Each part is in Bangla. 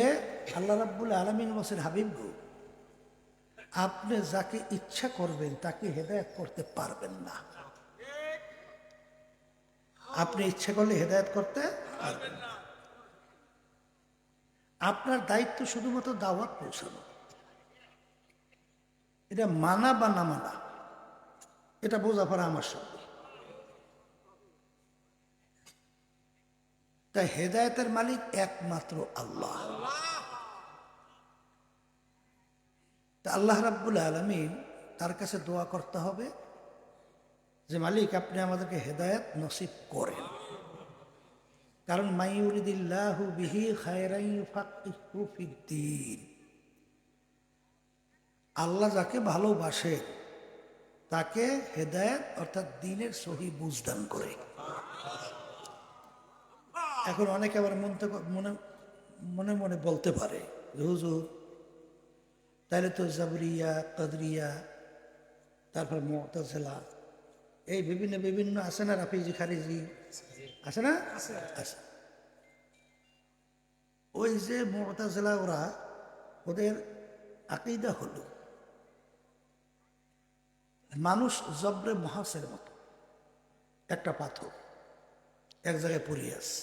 তাইলে আল্লাহ রাব্বুল আলামিন বলেন, হাবিব গো, আপনি যাকে ইচ্ছা করবেন তাকে হেদায়েত করতে পারবেন না। আপনি ইচ্ছা করলে হেদায়েত করতে পারবেন না। আপনার দায়িত্ব শুধুমাত্র দাওয়াত পৌঁছানো। এটা মানা বা না মানা, এটা বোঝাপড়া আমার সঙ্গে। তাই হেদায়েতের মালিক একমাত্র আল্লাহ। তা আল্লাহ রাব্বুল আলামিন, তার কাছে দোয়া করতে হবে যে মালিক আপনি আমাদেরকে হেদায়েত নসিব করেন। কারণ মাইয়ুরিদিল্লাহু বিহি খায়রান ইউফাক্কিহু ফিদ্দীন, আল্লাহ যাকে ভালোবাসে তাকে হেদায়েত অর্থাৎ দ্বীনের সহি বুঝদান করে। এখন অনেকে আবার মনে মনে মনে বলতে পারে যে হুজুর, তাহলে তো জাবরিয়া, কদরিয়া, তারপর মুতাজিলা, এই বিভিন্ন বিভিন্ন আছে না, রাফিজি খারিজি আছে না, আছে। ওই যে মুতাজিলা, ওদের আকীদা হলো মানুষ জবরে মহাসের মতো একটা পাথর এক জায়গায় পড়িয়ে আছে,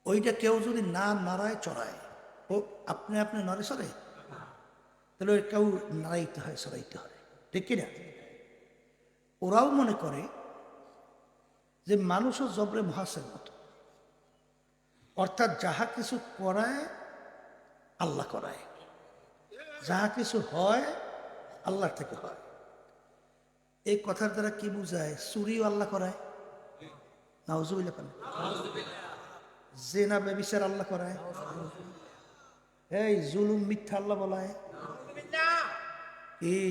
ওইটা কেউ যদি না নাড়ায় চড়ায়, ও আপনি আপনি নড়ে সরে, তাহলে ওই কেউ নাড়াইতে হয়, সরাইতে হয়, ঠিক কিনা? ওরাও মনে করে যে মানুষও জবরে মহাসের মতো, অর্থাৎ যাহা কিছু করায় আল্লাহ করায়, যাহা কিছু হয় আল্লাহ থেকে হয়। এই কথার দ্বারা কি বুঝায়? চুরিও আল্লাহ করায়, নাউজুবিল্লাহ, জিনা ব্যভিচার আল্লাহ করায়, এই জুলুম মিথ্যা আল্লাহ বলায়। এই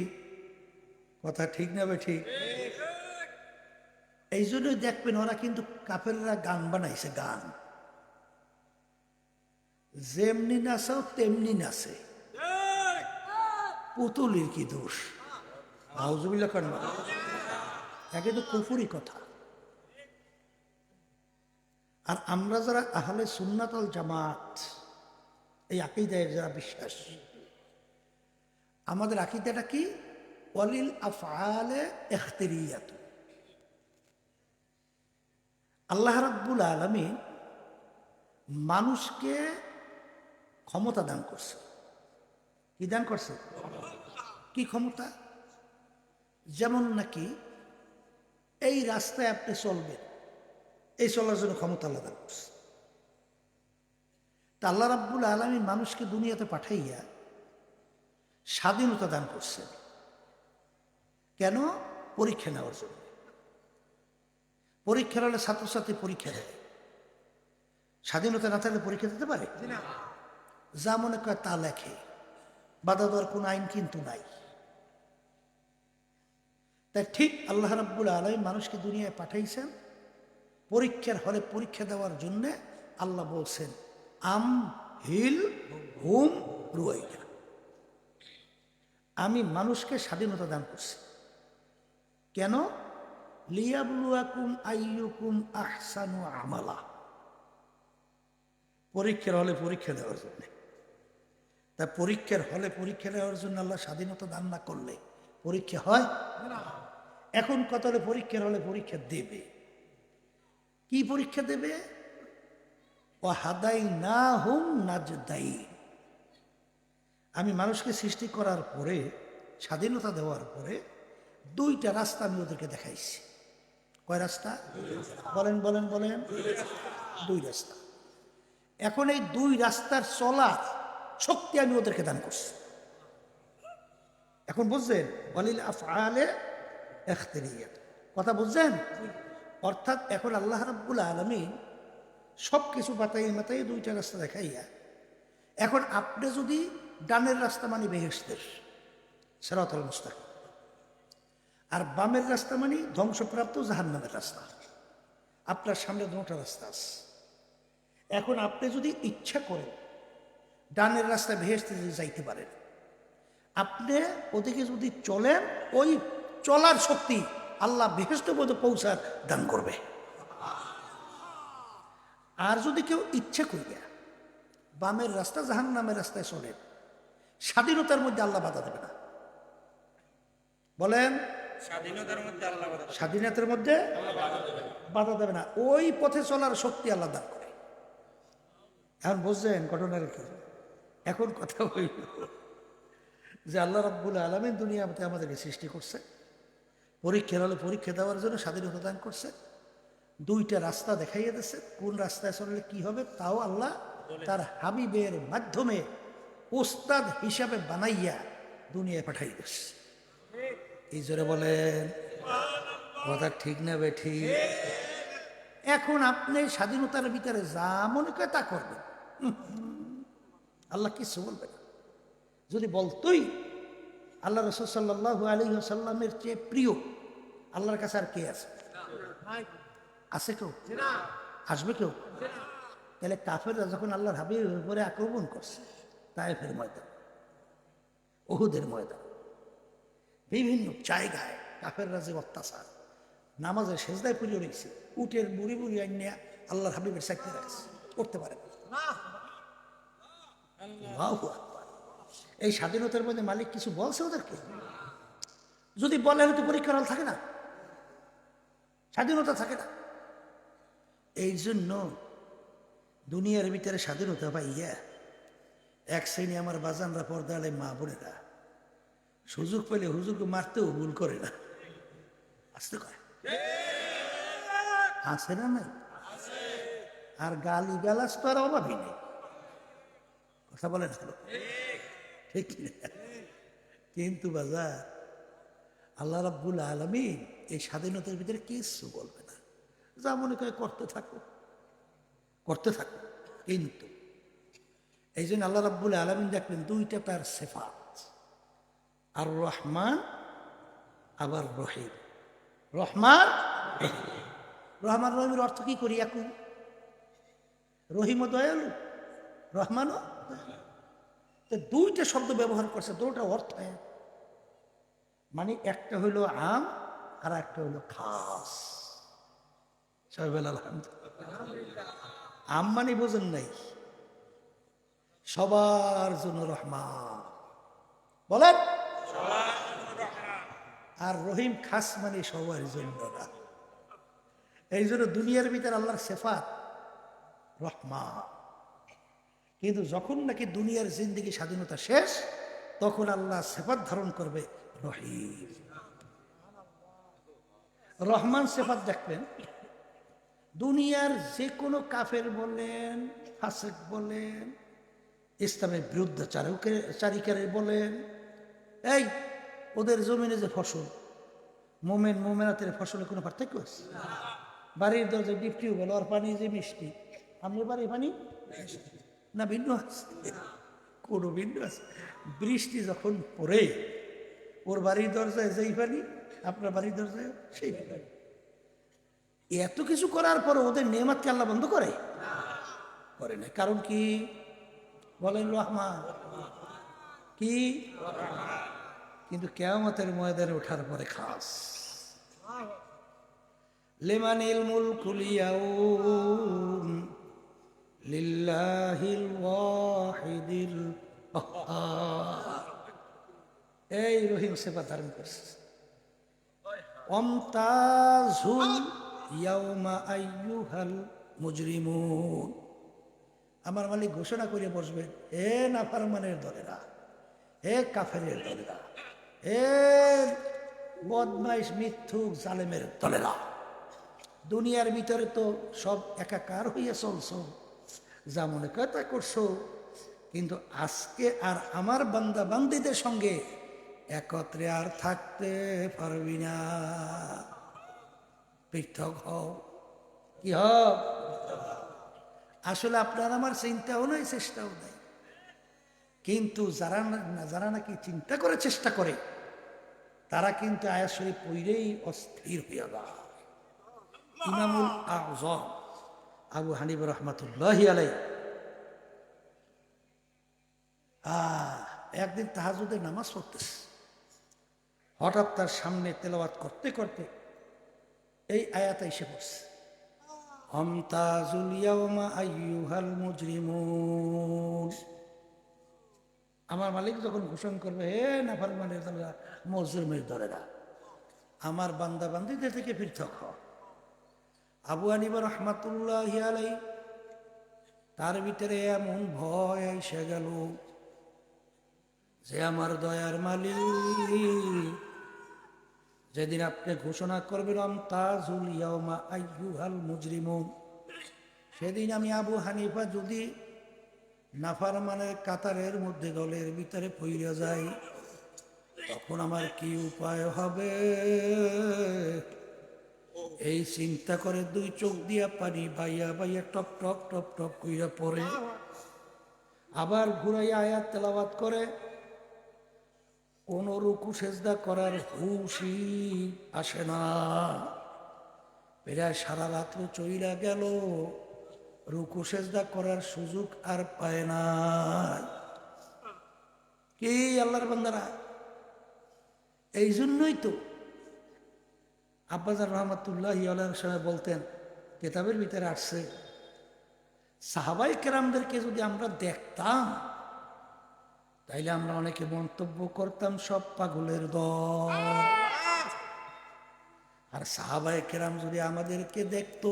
কথা ঠিক না? ঠিক। এই জন্যই দেখবেন ওরা কিন্তু কাফেররা গান বানাইছে, গান যেমনি নাচাও তেমনি নাচে, পুতুলির কি দোষ? নাউজুবিল্লাহ কেন? একে তো কুফুরি কথা। আর আমরা যারা আহলে সুন্নাত ওয়াল জামাত, এই আকীদায় যারা বিশ্বাস, আমাদের আকীদাটা কি? ওয়ালিল আফআলে ইখতিরিয়াত, আল্লাহ রাব্বুল আলামিন মানুষকে ক্ষমতা দান করছে। কি দান করছে? কি ক্ষমতা? যেমন নাকি এই রাস্তায় আপনি চলবেন, এই চলার জন্য ক্ষমতা আল্লাহ দান করছে। তা আল্লাহ রাব্বুল আলামিন মানুষকে দুনিয়াতে পাঠাইয়া স্বাধীনতা দান করছে। কেন? পরীক্ষা নেওয়ার জন্য। পরীক্ষা হলে ছাত্রছাত্রী পরীক্ষা দেয়, স্বাধীনতা না থাকলে পরীক্ষা দিতে পারে? যা মনে করে তা লেখে, বাধা দেওয়ার কোনো আইন কিন্তু নাই। তাই ঠিক আল্লাহ রাব্বুল আলামিন মানুষকে দুনিয়ায় পাঠাইছেন পরীক্ষার হলে পরীক্ষা দেওয়ার জন্য। আল্লাহ বলছেন আম হিল হুম রুয়াইয়া, আমি মানুষকে স্বাধীনতা দান করছি। কেন? লিয়াবলুয়াকুম আইয়ুকুম আহসানু আমালা, পরীক্ষার হলে পরীক্ষা দেওয়ার জন্য। তা পরীক্ষার হলে পরীক্ষা দেওয়ার জন্য আল্লাহ স্বাধীনতা দান না করলে পরীক্ষা হয় না। এখন কত হলে পরীক্ষার হলে পরীক্ষা দেবে। কি পরীক্ষা দেবে? ওয়াহাদাইনাহুম নাজদাইন, আমি মানুষকে সৃষ্টি করার পরে, স্বাধীনতা দেওয়ার পরে দুইটা রাস্তা আমি ওদেরকে দেখাইছি। কয় রাস্তা? বলেন বলেন বলেন। দুই রাস্তা। এখন এই দুই রাস্তার চলার শক্তি আমি ওদেরকে দান করছি। এখন বুঝছেন? ওয়ালিল আফআলে ইখতিরিয়াত, কথা বুঝছেন? অর্থাৎ এখন আল্লাহ রাব্বুল আলামিন সব কিছু বাতাই মাতাই দুইটা রাস্তা দেখাইয়া, এখন আপনি যদি ডানের রাস্তা মানে বেহেশতের সিরাতুল মুস্তাকিম, আর বামের রাস্তা মানে ধ্বংসপ্রাপ্ত জাহান্নামের রাস্তা, আপনার সামনে দুটো রাস্তা আছে। এখন আপনি যদি ইচ্ছা করেন ডানের রাস্তায় বেহেশতে যাইতে পারেন, আপনি ওদিকে যদি চলেন, ওই চলার শক্তি আল্লাহ বেহেশতে পর্যন্ত পৌঁছার দান করবে। আর যদি কেউ ইচ্ছা করিয়া বামের রাস্তা জাহান্নামের রাস্তায় চলেন, স্বাধীনতার মধ্যে আল্লাহ বাধা দেবে না। বলেন, স্বাধীনতার মধ্যে বাধা দেবে না। ওই পথে চলার শক্তি আল্লাহ দান করে। এখন বুঝছেন ঘটনার কি? এখন কথা হইল যে আল্লাহ রাব্বুল আলামিন দুনিয়াতে আমাদেরকে সৃষ্টি করছে, পরীক্ষার হলে পরীক্ষা দেওয়ার জন্য স্বাধীনতা দান করছে, দুইটা রাস্তা দেখাইয়া দিচ্ছে, কোন রাস্তায় চললে কি হবে তাও আল্লাহ তার হাবিবের মাধ্যমে ওস্তাদ হিসাবে বানাইয়া দুনিয়ায় পাঠাই দিচ্ছে। এই জোরে বলেন, কথা ঠিক না বেঠিক? এখন আপনি স্বাধীনতার ভিতরে যা মনে করে তা করবেন, আল্লাহ কিছু বলবে না। যদি বলতোই আল্লাহ রাসূল সাল্লাল্লাহু আলাইহি ওয়াসাল্লামের চেয়ে প্রিয় আল্লাহর কাছে আর কে আছে? আছে কেউ? আসবে কেউ? তাহলে কাফেররা যখন আল্লাহর হাবিবের উপরে আক্রমণ করছে, তায়েফের ময়দান, উহুদের ময়দান, বিভিন্ন জায়গায় কাফেররা যে অত্যাচার, নামাজের সেজদায় পড়ে রয়েছে, উটের বুড়ি বুড়ি আইনিয়া আল্লাহর হাবিবের চাকরি রাখছে, করতে পারে না। এই স্বাধীনতার মধ্যে মালিক কিছু বলছে ওদেরকে? যদি বলে হয়তো পরীক্ষার হল থাকে না, স্বাধীনতা থাকে না। এই জন্য দুনিয়ার ভিতরে স্বাধীনতা পাইয়া এক শ্রেণী আমার বাজানরা, পর্দালে মা বোনেরা সুযোগ পেলে হুজুরকে মারতেও ভুল করে না, আসতে কয়, আছে না নাই? আর গালি গালাজ তো আর অভাবই নেই, কথা বলেন ঠিক। কিন্তু বাজার আল্লাহ রাব্বুল আলামিন এই স্বাধীনতার ভিতরে কিছু বলবে না, যা মনে করে করতে থাকো, করতে থাকো। কিন্তু এই জন্য আল্লাহ রাব্বুল আলামিন দেখলেন দুইটা তার সিফাত, আর রহমান আবার রহিম। রহমান রহমান রহিমের অর্থ কি করি? একই। রহিমও দয়ালু, রহমানও দুইটা শব্দ ব্যবহার করছে, দুটো অর্থ এক। মানে একটা হইল আম আর একটা হইল খাস। আম মানে বোঝেন নাই, সবার জন্য রহমান বলেন, আর রহিম খাস মানে সবার জন্য না। এই জন্য দুনিয়ার ভিতরে আল্লাহর সিফাত রহমান, কিন্তু যখন নাকি দুনিয়ার জিন্দেগি স্বাধীনতা শেষ, তখন আল্লাহ সিফাত ধারণ করবে রহিম। রহমান সিফাত দেখবেন দুনিয়ার যে কোনো কাফের বলেন, ফাসেক বলেন, ইসলামের বিরুদ্ধে চারিকারে বলেন, এই ওদের জমিনে যে ফসল, মোমেন মোমেনাতের ফসলে কোনো পার্থক্য আছে? বাড়ির দরজায় ডিপ টিউবওয়েল, ওর পানি যে মিষ্টি, আপনার বাড়ির পানি না ভিন্ন আছে? কোনো ভিন্ন আছে? বৃষ্টি যখন পড়ে ওর বাড়ির দরজায় যেই পানি, আপনার বাড়ির দরজায় সেই পানি। এত কিছু করার পর ওদের নেয়ামতকে আল্লাহ বন্ধ করে? করে না। কারণ কি বলেন? রহমান কি? কিন্তু কিয়ামতের ময়দানে ওঠার পরে খাস লিমানিল মুলকুল ইয়াউম লিল্লাহিল ওয়াহিদিল কাহ্হার। এই রহিম সিফাত ধারণ করছে। ওয়ামতাজুল ইয়াউমা আইয়ুহাল মুজরিমুন। আমার মালিক ঘোষণা করে বসবেন, হে নাফরমানের দলেরা, হে কাফেরের দলেরা, হে বদমাইশ মিথ্যুক জালেমের দলেরা, দুনিয়ার ভিতরে তো সব একাকার হইয়া চলছ, যা মনে করে তা করছো, কিন্তু আজকে আর আমার বান্দা বান্দীদের সঙ্গে একত্রে আর থাকতে পারবি না, পৃথক হও। কি হও? আসলে আপনার আমার চিন্তাও নাই, চেষ্টাও নাই, কিন্তু যারা নাকি চিন্তা করে চেষ্টা করে, তারা কিন্তু আয়াত শরীফ পড়লেই অস্থির হইয়া যায়। ইমামুল আযম আবু হানিফা রাহমাতুল্লাহি আলাইহি একদিন তাহাজ্জুদের নামাজ পড়তেছে, হঠাৎ তার সামনে তেলাওয়াত করতে করতে এই আয়াত এসে পড়ছে, আমতাজুল ইয়াওমা আইয়ুহাল মুজরিমুন। আমার মালিক যখন ঘোষণা করবে, হে নাফরমানের দলেরা, মুজরিমের দলেরা, আমার বান্দা বান্দীদের থেকে পৃথক হ। আবু হানিফা রাহমাতুল্লাহি আলাইহি তার ভিতরে এমন ভয় এসে গেল যে আমার দয়ার মালিক যেদিন আপনি ঘোষণা করবেন আমতাজুল ইয়াওমা আইয়ুহাল মুজরিমুন, সেদিন আমি আবু হানিফা যদি নাফরমানের কাতারের মধ্যে দলের ভিতরে পইরা যাই, তখন আমার কি উপায় হবে? এই চিন্তা করে দুই চোখ দিয়া পানি বাইয়া বাইয়া টপ টপ টপ টপ কইরা পড়ে। আবার ঘুরাইয়া আয়াত তেলাওয়াত করে, কোন রুকু সেজদা করার হুশই আসে না। প্রায় সারা রাত্র চইলা গেল, রুকু সেজদা করার সুযোগ আর পায় না। কি আল্লাহর বান্দারা, এই জন্যই তো আব্বাজান রহমতুল্লাহি আলাইহির সময় বলতেন, কিতাবের ভিতরে আসছে, সাহাবায়ে কেরামদেরকে যদি আমরা দেখতাম তাইলে আমরা অনেকে মন্তব্য করতাম সব পাগলের দল, আর সাহাবায়ে কেরাম যদি আমাদেরকে দেখতো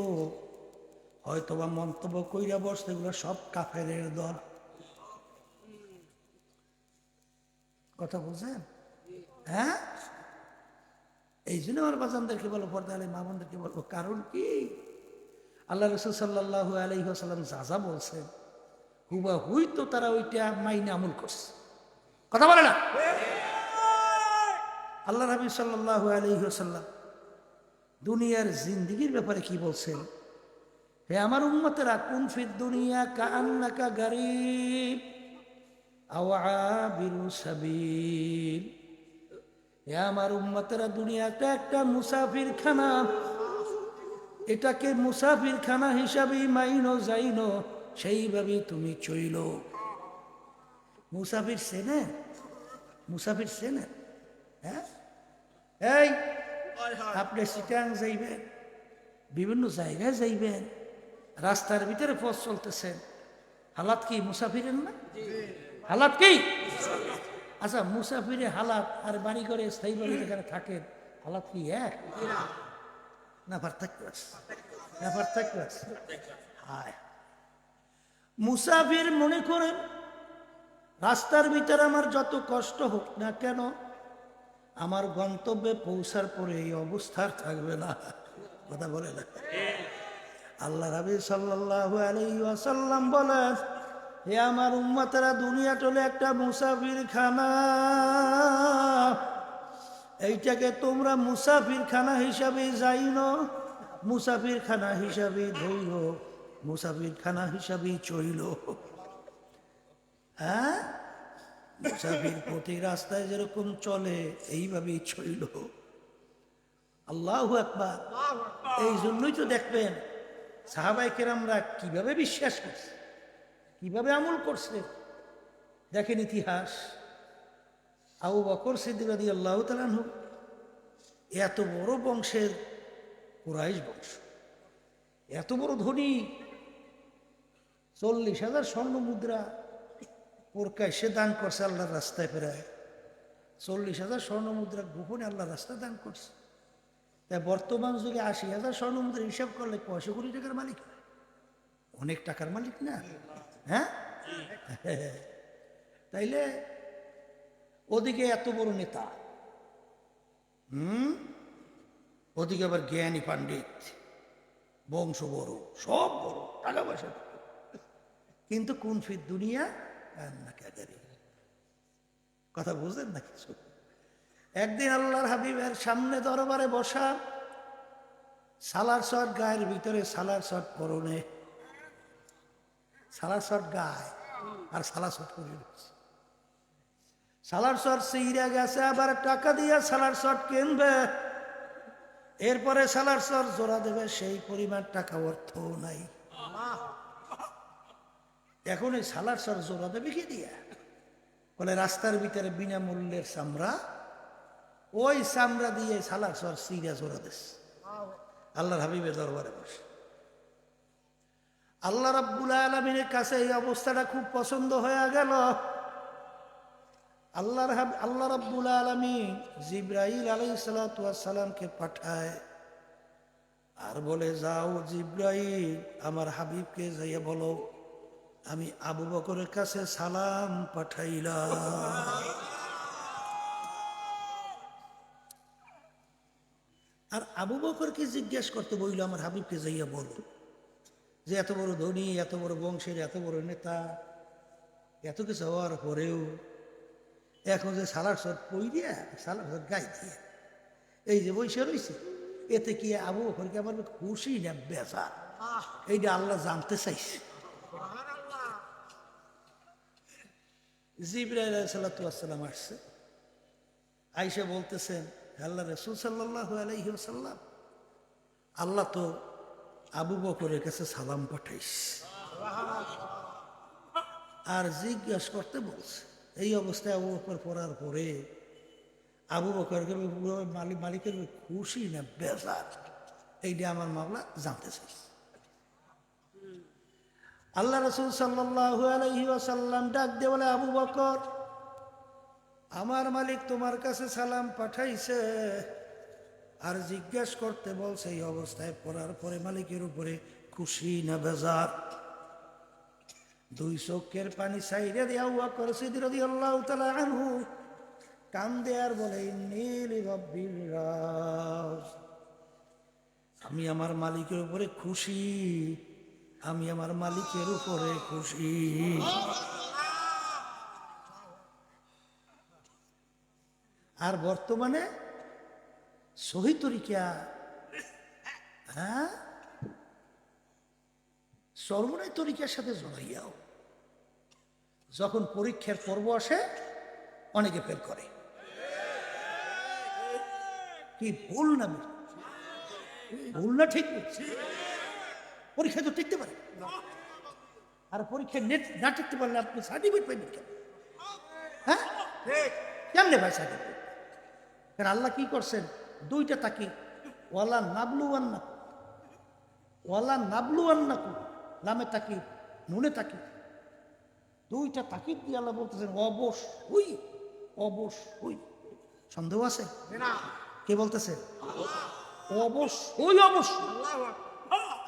হয়তোবা মন্তব্য কইরা বসতে, এগুলো সব কাফেরের দল। কথা বুঝছেন? হ্যাঁ, এই জন্য আমার বাজানদেরকে বলো, পর্দা আলী মা বোনদেরকে বলবো, কারণ কি আল্লাহ রাসূল সাল্লাল্লাহু আলাইহি ওয়াসাল্লাম যা যা বলছেন হুবাহুই তো তারা ওইটা মাইনে আমল করছে। কথা বলে না? আল্লাহ হাবিব সাল্লাল্লাহু আলাইহি ওয়াসাল্লাম দুনিয়ার জিন্দেগির ব্যাপারে কি বলছেন? হে আমার উম্মতেরা, কুন ফিদ দুনিয়া কাআন্নাকা গারিব আও আবিরু সাবিল। হে আমার উম্মতেরা, দুনিয়াটা একটা মুসাফির খানা, এটাকে মুসাফির খানা হিসাবেই মাইনো যাইনো, সেইভাবেই তুমি চইল। মুসাফির চেনেন? মুসাফির চেনেন? হ্যাঁ, এই আপনি চিটাং যাইবেন, বিভিন্ন জায়গায় যাইবেন, রাস্তার ভিতরে পথ চলতেছেন, হালাত কি মুসাফিরের না? হালাত কি? আচ্ছা, মুসাফিরের হালাত আর বাড়ি করে স্থায়ী বাড়ি যেখানে থাকেন, হালাত কি এক না? পার্থক্য আছে, না পার্থক্য আছে? হায়, মুসাফির মনে করেন রাস্তার ভিতরে আমার যত কষ্ট হোক না কেন, আমার গন্তব্যে পৌঁছার পরে এই অবস্থা থাকবে না। কথা বলে না? আল্লাহ হাবিব সাল্লাল্লাহু আলাইহি ওয়াসাল্লাম বলেন, হে আমার উম্মতেরা, দুনিয়া চলে একটা মুসাফির খানা, এইটাকে তোমরা মুসাফির খানা হিসাবে যাইনো, মুসাফির খানা হিসাবে ধইল, মুসাফির খানা হিসাবে চইল। হ্যাঁ, মুসাফির প্রতি রাস্তায় যেরকম চলে এইভাবেই চইল। আল্লাহু আকবার। এই জন্যই তো দেখবেন সাহাবায়ে কেরামরা কিভাবে বিশ্বাস করছে, কিভাবে আমল করছে। দেখেন ইতিহাস, আবু বকর সিদ্দিক রাদিয়াল্লাহু তাআলা আনহু এত বড় বংশের, কুরাইশ বংশ, এত বড় ধনী, 40,000 স্বর্ণ মুদ্রা প্রকাশ্যে দান করছে আল্লাহর রাস্তায়। প্রায় 40,000 স্বর্ণ মুদ্রা গোপনে আল্লাহর রাস্তায় দান করছে। তাই বর্তমান যুগে 80,000 স্বর্ণ মুদ্রা হিসাব করলে 500 কোটি টাকার মালিক, অনেক টাকার মালিক না? হ্যাঁ, তাইলে ওদিকে এত বড় নেতা, ওদিকে আবার জ্ঞানী পাণ্ডিত, বংশ বড়, সব বড়, টাকা পয়সা, কিন্তু কোন ফির দুনিয়া কথা বুঝলেন না কিছু? একদিন আল্লাহর হাবিবের সামনে দরবারে বসা, সালার শট গায়ের ভিতরে, সালার শট পরনে, সালার শট গায়ে আর সালার শট করে দিচ্ছে। সালার শট সেইরা গেছে, আবার টাকা দিয়া সালার শট কিনবে, এরপরে সালার শট জোড়া দেবে, সেই পরিমাণ টাকা অর্থ নাই। এখন এই সালার শট জোড়া দেবে কি দিয়া? বলে রাস্তার ভিতরে বিনামূল্যের চামড়া, ওই চামড়া দিয়ে সালার শট সিরা জোড়া দিস। আল্লাহর হাবিবের দরবারে বসে আল্লাহ রাব্বুল আলামিনের কাছে এই অবস্থাটা খুব পছন্দ হয়ে গেল। আল্লাহ রাব্বুল আলামিন জিবরাইল আলাইহিস সালাতু ওয়াস সালামকে পাঠায় আর বলে, যাও জিবরাইল, আমার হাবিবকে যাইয়া বলো আমি আবু বকরের কাছে সালাম পাঠাইলাম। আর আবু বকরকে জিজ্ঞেস করতে বইল, আমার হাবিবকে যাইয়া বলো যে এত বড় ধনী, এত বড় বংশের, এত বড় নেতা, এত কিছু হওয়ার পরেও এখন যে সালার সর পইরিয়া সালার সর গাই দিয়ে এই যে বৈশা রয়েছে, এতে কি আবু বকরকে আমার খুশি না বেজার, এইটা আল্লাহ জানতে চাইছে। জিবরাইল আলাইহিস সালাতু ওয়াস সালাম আসছে, আয়েশা বলতেছেন, আল্লাহ রাসূল সাল্লাল্লাহু আলাইহি ওয়াসাল্লাম, আল্লাহ তো আবু বকরের কাছে সালাম পাঠাইছে আর জিজ্ঞাসা করতে বলছে। এই অবস্থায় আবু বকর পড়ার পরে আবু বকরকে মালিকের খুশি না বেজার, এইটা আমার মামলা জানতে চাইছে। আল্লাহ রাসূল সাল্লাল্লাহু আলাইহি ওয়াসাল্লাম ডাক দিয়ে বলে, আবু বকর, আমার মালিক তোমার কাছে সালাম পাঠাইছে আর জিজ্ঞেস করতে বলছে। এই অবস্থায় পড়ার পরে মালিকের উপরে খুশি না বেজার? দুই চোখের পানি সাইরে দিয়া আবু বকর সিদ্দিক রাদিয়াল্লাহু তাআলা আনহু কান্দে আর বলে, ইন্নী রাব্বির রাজ, আমি আমার মালিকের উপরে খুশি, আমি আমার মালিকের উপরে খুশি। আর বর্তমানে সহি তরিকা, হ্যাঁ, সর্বনাই তরিকার সাথে জড়াইয়াও যখন পরীক্ষার পর্ব আসে অনেকে ফেল করে। কি ভুল না ভুল না ঠিক পরীক্ষা তো টিকতে পারে, আর পরীক্ষায় নেট না টিকতে পারলে আপনি সার্টিফিকেট পাইবেন কেন? হ্যাঁ, কেমনে ভাই সার্টিফিকেট? কারণ আল্লাহ কি করছেন, দুইটা তাকি, ওয়ালা নাবলুয়ান্নাকুম, ওয়ালা নাবলুয়ান্নাকুম, লামে তাকি, নুনে তাকি, দুইটা তাকিদ দিয়ে আল্লাহ বলতেছেন অবশ্যই, অবশ্যই। সন্দেহ আছে? কে বলতেছে? অবশ্যই, অবশ্যই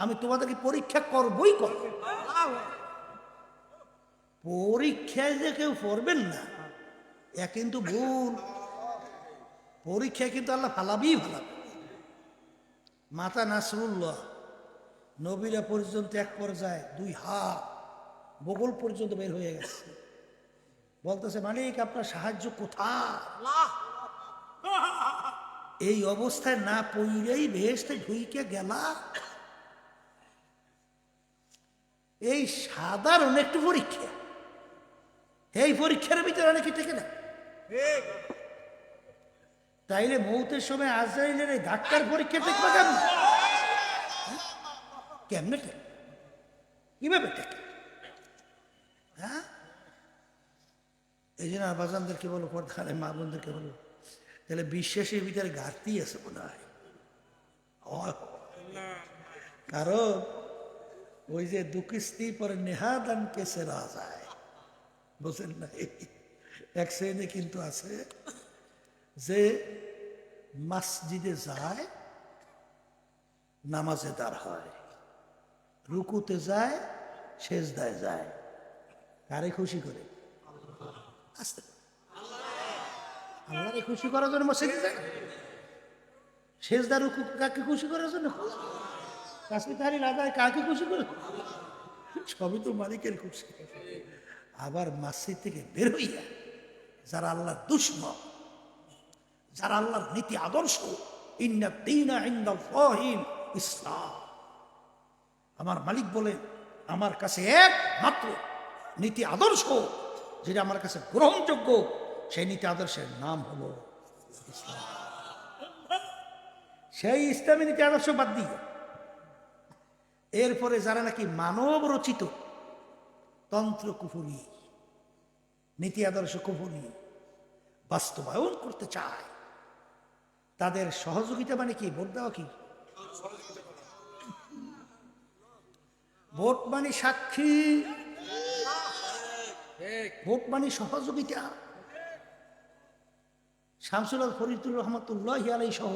আমি তোমাদেরকে পরীক্ষা করবই করব। পরীক্ষায় যে কেউ পড়বেন না এ কিন্তু ভুল। পরীক্ষায় কিন্তু আল্লাহ ফালাবেই ফালাবে। মাতা নাসরুল্লাহ নবীরা পর্যন্ত এক পর্যায়ে দুই হাত বগল পর্যন্ত বের হয়ে গেছে, বলতেছে, মালিক আপনার সাহায্য কোথায়? এই অবস্থায় না পইরেই বেহেশতে ঢুইকে গেলা। এই সাধারণ একটু পরীক্ষা, এই পরীক্ষার ভিতরে অনেকে টেকে না। তাইলে মৌতের সময় আজরাইলের এই ধাক্কার পরীক্ষা টেকবে কেমন? কেমনে টেকে, কিভাবে টেকে? হ্যাঁ, এই জন্য আবাজানদেরকে বলো, পর্দারে মা বোনদেরকে বলো, তাহলে বিশ্বাসের ভিতরে ঘাটতি আছে মনে হয়। কারণ ওই যে দুকিস্তি পরে নেহাদান কেসে রাজায়, বুঝেন না? এক শ্রেণী কিন্তু আছে যে মসজিদে যায়, নামাজে দাঁড় হয়, রুকুতে যায়, সেজদায় যায়, কারে খুশি করে? আসতে আল্লাহরে খুশি করার জন্য মসজিদে যায়। সেজদা রুকু কাকে খুশি করার জন্য? কাশ্মীর রাজায় কাকে খুশি করে? সবই তো মালিকের খুশি। আবার মসজিদ থেকে বের হইয়া যারা আল্লাহর দুশমন, যারা আল্লাহর নীতি আদর্শ, ইন্না দীনা ইনদাল্লাহিল ইসলাম, আমার মালিক বলে আমার কাছে একমাত্র নীতি আদর্শ যেটা আমার কাছে গ্রহণযোগ্য, সেই নীতি আদর্শের নাম হলো ইসলাম। সেই ইসলামী নীতি আদর্শ বাদ দিয়ে এরপরে যারা নাকি মানব রচিত তন্ত্র কুফুরি, নীতি আদর্শ কুফুরি বাস্তবায়ন করতে চায়, তাদের সহযোগিতা মানে কি? ভোট দেওয়া কি? ভোট মানে সাক্ষী, ভোট মানে সহযোগিতা। শামসুল হক ফরিদুর রহমতুল্লাহ আলাইহি সহ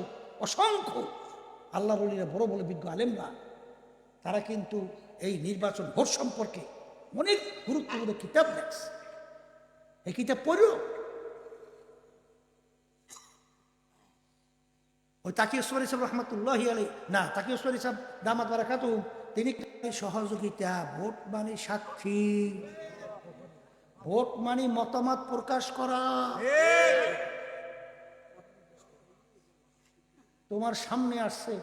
অসংখ্য আল্লাহর ওলিরা, বড় বড় বিজ্ঞ আলেমরা, তারা কিন্তু এই নির্বাচন ভোট সম্পর্কে অনেক গুরুত্বপূর্ণ কিতাব লেখছে। এই কিতাব পড়ো। ওই তাকি ওসমানী সাহেব রহমতুল্লাহ আলাইহি, না তাকি ওসমানী সাহেব দামাত বারাকাতুহু, তিনি সহযোগিতা, ভোট মানে সাক্ষী, ভোট মানে মতামত প্রকাশ করা। তোমার সামনে আসছে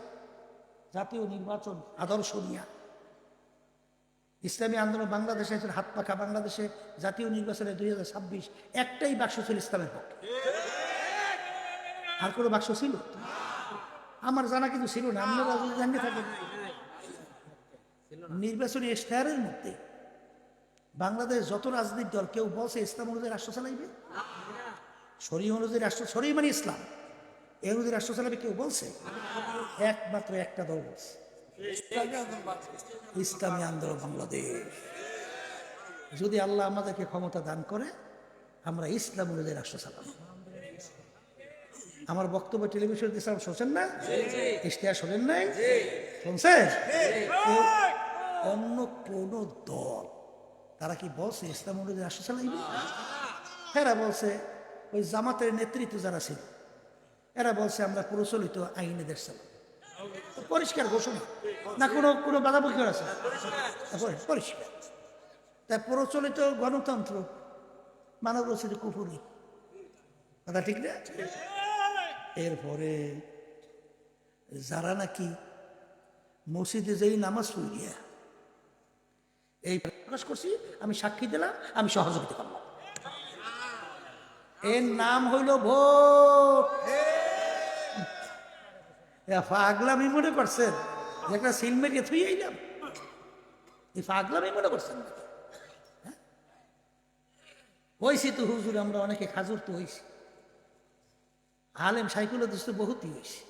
জাতীয় নির্বাচন আদর্শ নিয়া, ইসলামী আন্দোলন বাংলাদেশে হাত পাখা, বাংলাদেশে জাতীয় নির্বাচনে 2026 একটাই বাক্স ছিল ইসলামের পক্ষে, আর কোনো বাক্স ছিল আমার জানা কিন্তু ছিল না। আপনারা জানিয়ে থাকেন নির্বাচনী ইশতেহারের মধ্যে বাংলাদেশ যত রাজনৈতিক দল কেউ বলছে ইসলাম অনুযায়ী রাষ্ট্র চালাইবে, শরীয়ত অনুযায়ী রাষ্ট্র, শরীয়ত মানে ইসলাম, এই অনুযায়ী রাষ্ট্র চালাবে কেউ বলছে? একমাত্র একটা দল বলছে, ইসলামী আন্দোলন বাংলাদেশ। যদি আল্লাহ আমাদেরকে ক্ষমতা দান করে, আমরা ইসলাম অনুযায়ী রাষ্ট্র চালাবো। আমার বক্তব্য টেলিভিশন শোনেন না, ইশতেহার শোনেন নাই, শুনছেন? অন্য কোন দল তারা কি বলছে ইসলাম অনুযায়ী রাষ্ট্র চালাইবে? এরা বলছে, ওই জামাতের নেতৃত্ব যারা ছিল এরা বলছে আমরা প্রচলিত আইনে দেশ চালাবো। পরিষ্কার ঘোষণা, না কোনো কোনো বাধাবক্ষণ আছে? পরিষ্কার। তাই প্রচলিত গণতন্ত্র মানব রচিত কুফুরি, কথা ঠিক না? এরপরে যারা নাকি মসজিদে যেই নামাজ পড়িয়া এই প্রকাশ করছি, আমি সাক্ষী দিলাম, আমি সহযোগিতা করলাম, এর নাম হইল ভোট। পাগলামি মনে করছেন যে একটা সিলমেরিয়া থুই আইলাম? এই পাগলামি মনে করছেন? হয়েছি তো হুজুর, আমরা অনেকে খাজুর তো হয়েছি, আলেম সাইকুল তো বহুতই হয়েছি,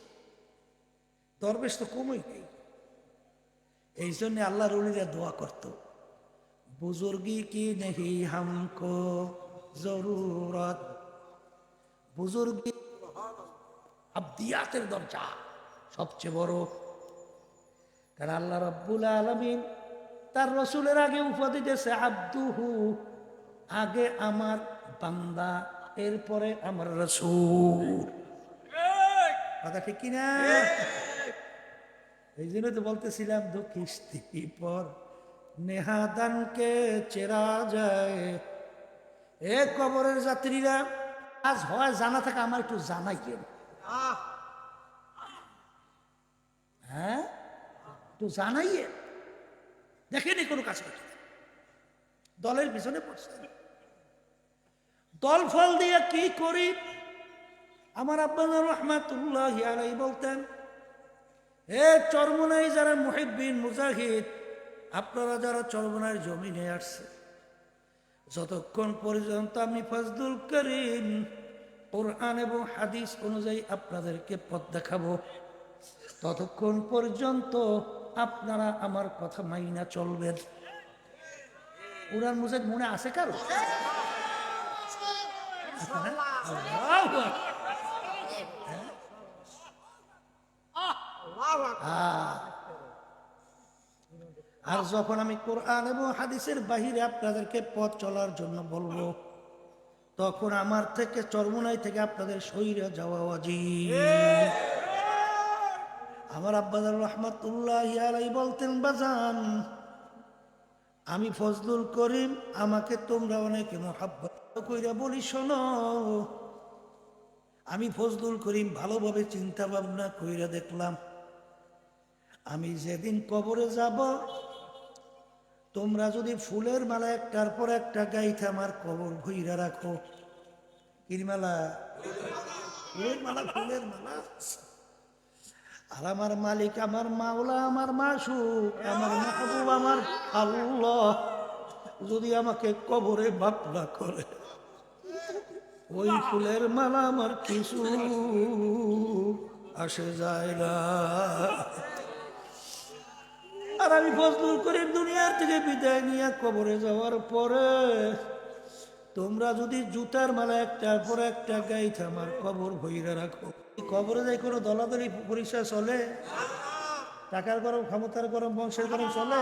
দরবেশ তো কমই নেই। এই জন্য আল্লাহর ওলিরা দোয়া করত, বুজুর্গি কি নেহি হামকো জরুরত, বুজুর্গি আবদিয়াতের দরজা সবচেয়ে বড়। কারণ আল্লাহ রাব্বুল আলামিন তার রসুলের আগে উপাধি দিয়েছে আব্দুহু, আগে আমার বান্দা, এরপরে আমার রসুল। কথা ঠিক কিনা? এই জন্য তো বলতেছিলাম, দু কিস্তি পর নেহাদানকে চেরা যায়। এ কবরের যাত্রীরা, আজ হয় জানা থাকে আমার একটু জানাই কেন, হ্যাঁ একটু জানাইয়ে দেখেনি কোনো কাজ করতে, দলের পিছনে পড়ছে। দল ফল দিয়ে কি করি? আমার আব্বা রহমাতুল্লাহ আলাইহি বলতেন, এ চরমনাই যারা মুহিব্বিন মুজাহিদ, আপনারা যারা চরমনার জমিনে আসছে, যতক্ষণ পর্যন্ত আমি ফজলুল করিম কোরআন এবং হাদিস অনুযায়ী আপনাদেরকে পথ দেখাবো, ততক্ষণ পর্যন্ত আপনারা আমার কথা মাইনা চলবেন। কোরআন মুজাহিদ মনে আছে কারো? আর যখন আমি কোরআন এবং হাদিসের বাহিরে আপনাদেরকে পথ চলার জন্য বলবো, তখন আমার থেকে চরমোনাই থেকে আপনাদের শরীরে যাওয়া ওয়াজিব। আমার আব্বাজান রহমাতুল্লাহ আলাইহি বলতেন, বাজান আমি ফজলুল করিম, আমাকে তোমরা অনেকে মোহাব্বত কইরা বলি, শোনো আমি ফজলুল করিম ভালোভাবে চিন্তা ভাবনা কইরা দেখলাম, আমি যেদিন কবরে যাব, তোমরা যদি ফুলের মালা একটার পর একটা গাইতে আমার কবর ভইরা রাখো। কির মালা? ফুলের মালা, ফুলের মালা। আর আমার মালিক, আমার মাওলা, আমার মাসুক, আমার মাহবুব, আমার আল্লাহ যদি আমাকে কবরে মাফ না করে, ওই ফুলের মালা আমার কিছু আসে যায় না। আর আর আমি ফজলুল করিম দুনিয়ার থেকে বিদায় নিয়ে কবরে যাওয়ার পরে তোমরা যদি জুতার মালা একটার পর একটা গাইতে আমার কবর ভইরা রাখো। কবরে যাই কোনো দলাদলি পরিচয় চলে? টাকার গরম, ক্ষমতার গরম, বংশের গরম চলে?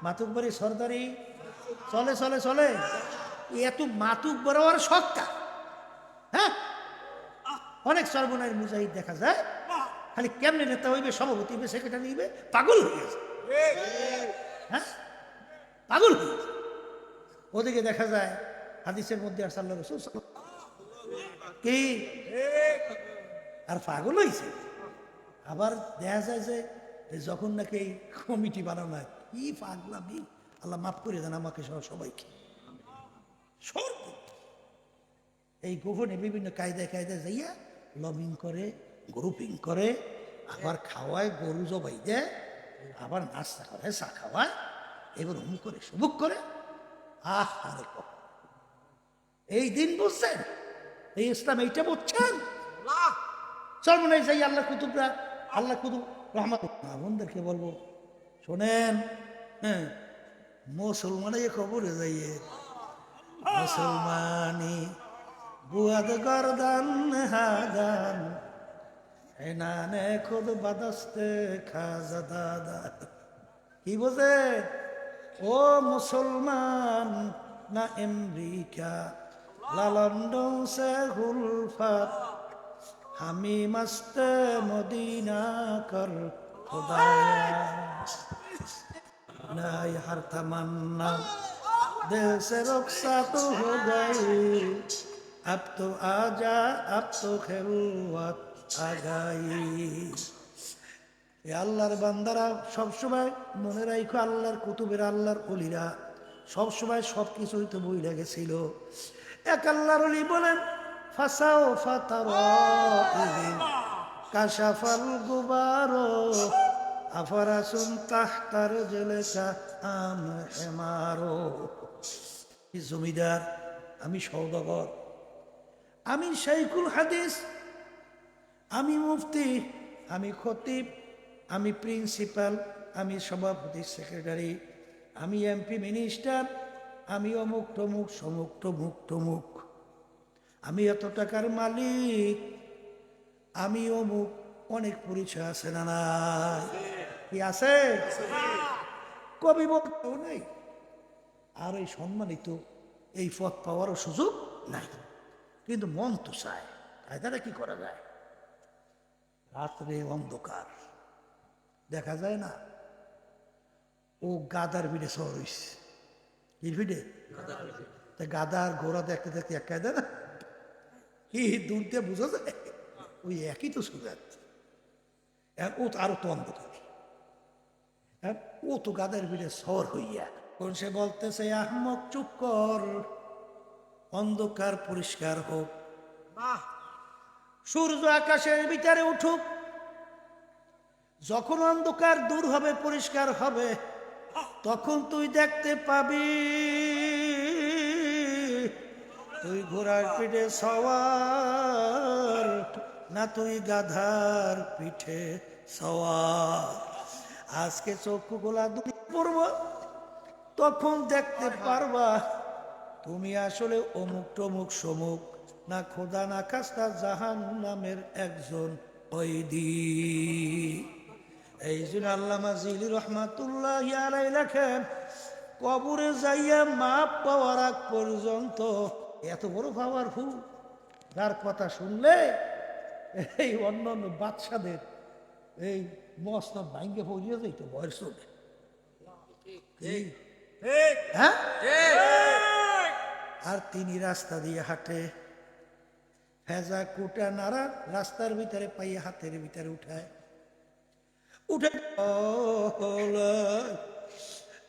মাতুক বাড়ি সরদারি চলে চলে চলে? এত মাতুক বরাবর সত্তা। হ্যাঁ, অনেক সর্বনায়ের মুজাহিদ দেখা যায় খালি কেমনে নেতা হইবে, সভাপতি হইবে, সেক্রেটারি হইবে, পাগল হয়ে গেছে। হ্যাঁ, পাগল হয়ে গেছে। ওদিকে দেখা যায় হাদিসের মধ্যে আর সাল্লাল্লাহু আলাইহি ওয়াসাল্লাম কি আর পাগল হয়েছে। আবার দেখা যায় যে যখন নাকি এই কমিটি বানানো হয়, কি পাগলামি, আল্লাহ মাফ করে দেন আমাকে সহ সবাইকে। এই গোপনে বিভিন্ন কায়দায় কায়দায় যাইয়া লবিং করে, গ্রুপিং করে, আবার খাওয়ায়, গরু জবাই দেয়, আবার নাস্তা করে, চা খাওয়ায়, এবার হুম করে সুবুক করে। আরে এই দিন বুঝছেন? এই ইসলাম এইটা বুঝছেন? সর্বনাশ যাই আল্লাহ কুতুবরা, আল্লাহ কুতুব রহমত বোনদেরকে বলবো, শোনেন, হ্যাঁ, মুসলমানে খবরে যাইয়ে মুসলমানি বুয়াদ গরদান হাদান এনানে খুদ বাদস্তে খাজা দাদা। কি বোঝে? ও মুসলমান না আমেরিকা লা লন্ডন সে হুলফাত হামি মস্তে মদিনা কর খুদায়া নাই হর তমন্না दिल से रुखसत हो गई अब तो आजा अब तो खिलवत आ गई। আল্লাহর বান্দারা সবসময় মনে রাখো, আল্লাহর কুতুবের, আল্লাহর অলিরা সবসময় সব কিছুই তো বই লেগেছিল। এক আল্লাহর অলি বলেন, ফাসাও ফাতারা কাশাফাল গুবারো আফারাসুন তাহতার জেলেকা আম হেমারো। জমিদার, আমি সওদাগর, আমি শাইখুল হাদিস, আমি মুফতি, আমি খতিব, আমি প্রিন্সিপাল, আমি সভাপতি, সেক্রেটারি, আমি এমপি, মিনিস্টার, আমি অমুক তমুক সমুক তমুক তমুক, আমি এত টাকার মালিক, আমি অমুক। অনেক পরিচয় আছে না নাই? কি আছে? কবি বক্তাও নেই, আর এই সম্মানিত এই পথ পাওয়ারও সুযোগ নাই, কিন্তু মন তো চায়। তাই কি করা যায়? রাত্রে অন্ধকার, দেখা যায় না, ও গাদার ভিড়ে শহর হইছে। কি ভিড়ে? গাদার ঘোড়া দেখতে দেখতে এক কায়দা না, কি দূর দিয়ে বুঝা যায় ওই একই তো সুযোগ। ও তো আরো তো অন্ধকার, ও তো গাদার ভিড়ে শহর হইয়া কোন সে বলতেছে, আহমক চুপ কর, অন্ধকার পরিষ্কার হোক, সূর্য আকাশের ভিতরে উঠুক, যখন অন্ধকার দূর হবে, পরিষ্কার হবে, তখন তুই দেখতে পাবি তুই ঘোড়ার পিঠে সওয়ার না তুই গাধার পিঠে সওয়ার। আজকে চক্ষু গোলা দুটি পড়ব, তখন দেখতে পারবা তুমি আসলে অমুক টমুক সমুক না খোদা না খাস্তা জাহান নামের একজন কয়েদি। এই জন্য আল্লামা জিলি রহমাতুল্লাহ আলাইহি লেখেন, কবরে যাইয়া মাপ পাওয়ার আগ পর্যন্ত এত বড় পাওয়ারফুল, যার কথা শুনলে এই অন্য অন্য বাদশাদের এই মসনদ ভাঙ্গে পড়িয়ে যাইত বয়স চলে। হ্যাঁ, আর তিনি রাস্তা দিয়ে হাঁটে, ভেজা কুটা নাড়া রাস্তার ভিতরে পাইয়ে হাতের ভিতরে উঠায়, উঠে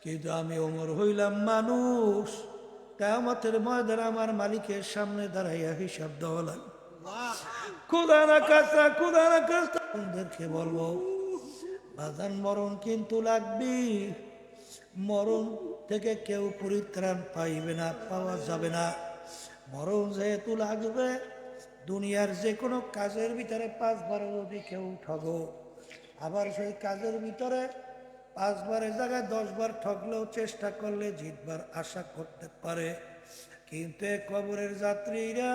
কিন্তু আমি ওমর হইলাম মানুষ, কিয়ামতের ময়দানে আমার মালিকের সামনে দাঁড়াইয়া হিসাব দেওয়া লাগে। খোদা না কাছা, খোদা না কাছা ওদেরকে বলবো, বাজান মরণ কিন্তু লাগবি, মরণ থেকে কেউ পরিত্রাণ পাইবে না, পাওয়া যাবে না। মরণ যেহেতু লাগবে, দুনিয়ার যে কোনো কাজের ভিতরে 5 বার যদি কেউ ঠগো, আবার সেই কাজের ভিতরে 5 বারের জায়গায় 10 বার ঠকলেও চেষ্টা করলে জিতবার আশা করতে পারে। কিন্তু কবরের যাত্রীরা